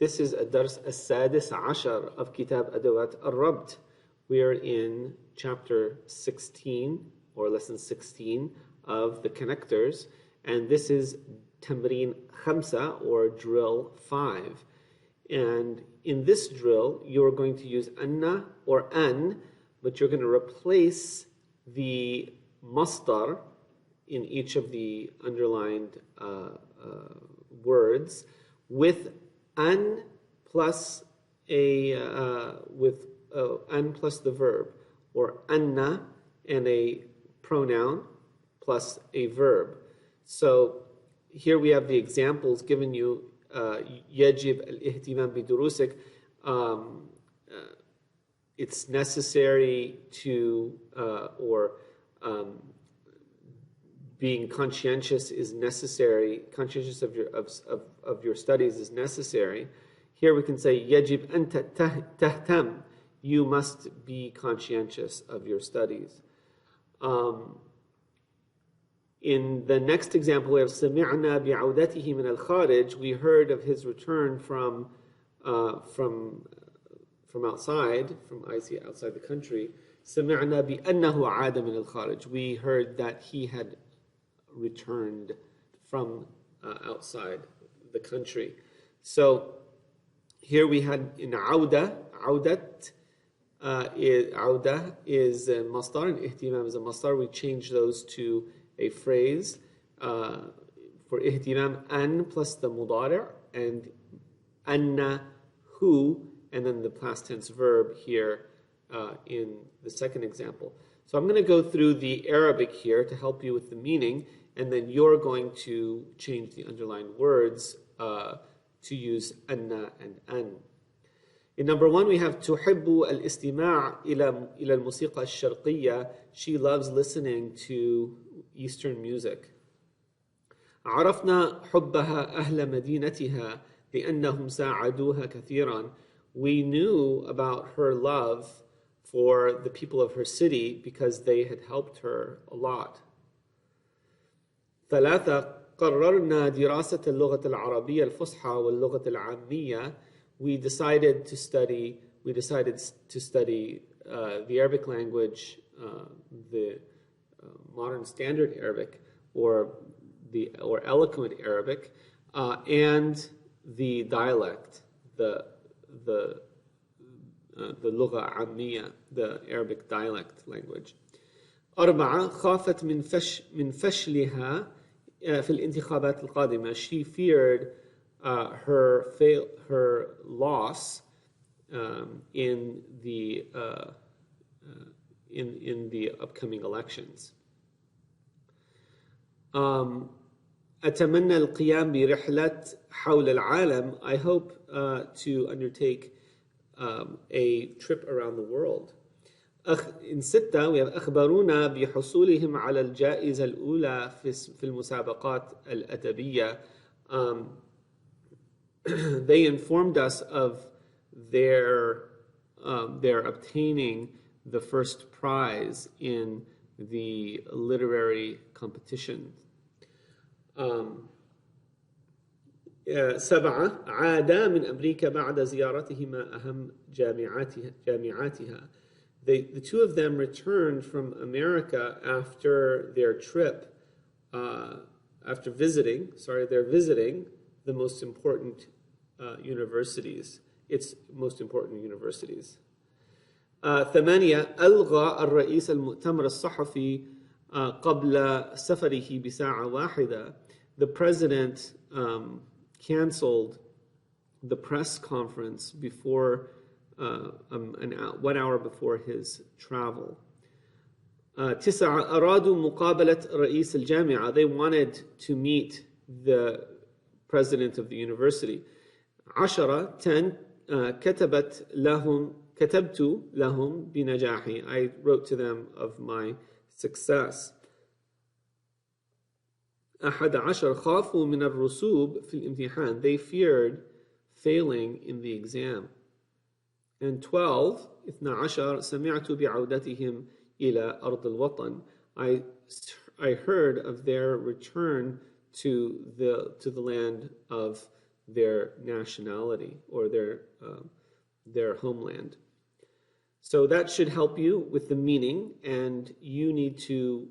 This is الدرس السادس عشر of Kitab أدوات الربط. We are in chapter 16 or lesson 16 of the connectors, and this is تمرين 5 or drill 5. And in this drill, you're going to use anna or an, but you're going to replace the masdar in each of the underlined words with an plus an plus the verb, or anna and a pronoun plus a verb. So here we have the examples given you. يجب الاهتمام بدروسك. It's necessary to, being conscientious is necessary. Conscientious of your studies is necessary. Here we can say يجب أن تهتم. You must be conscientious of your studies. In the next example, we have سمعنا بعودته من الخارج. We heard of his return from outside, outside the country. سمعنا بأنه عاد من الخارج. We heard that he had returned from outside the country. So here we had in عودة, عودت عودة is a masdar, and ihtimam is a masdar. We change those to a phrase. For ihtimam, an plus the mudari' and anna, who, and then the past tense verb here in the second example. So I'm going to go through the Arabic here to help you with the meaning, and then you're going to change the underlined words to use anna and an. In number 1, we have تحب الاستماع إلى الموسيقى الشرقية. She loves listening to Eastern music. عرفنا حبها أهل مدينتها لأنهم ساعدوها كثيرا. We knew about her love for the people of her city because they had helped her a lot. 3, قررنا دراسة اللغة العربية الفصحى واللغة العامية. We decided to study the Arabic language, the modern standard Arabic, or eloquent Arabic, and the dialect, the لغة عامية, the Arabic dialect language. 4, خافت من فشلها في الانتخابات القادمة. She feared her loss in the upcoming elections. أتمنى القيام برحلة حول العالم. I hope to undertake a trip around the world. In 6, we have أخبرونا بحصولهم على الجائزة الأولى في المسابقات الأدبية. They informed us of their obtaining the first prize in the literary competition. 7, عادا من أمريكا بعد زيارتهما أهم جامعاتها. The two of them returned from America after their trip, they're visiting the most important universities, its most important universities. 8, ألغى الرئيس المؤتمر الصحفي قبل سفره بساعة واحدة. The president canceled the press conference before 1 hour before his travel. 9, أرادوا مقابلة رئيس الجامعة. They wanted to meet the president of the university. 10, كتبت لهم كتبت لهم بنجاحي. I wrote to them of my success. 11, خافوا من الرسوب في الامتحان. They feared failing in the exam. And 12, 12, سمعت بعودتهم إلى أرض الوطن. I heard of their return to the land of their nationality or their homeland. So that should help you with the meaning, and you need to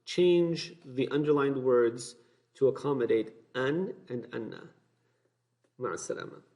change the underlined words to accommodate an and anna. مع السلامة.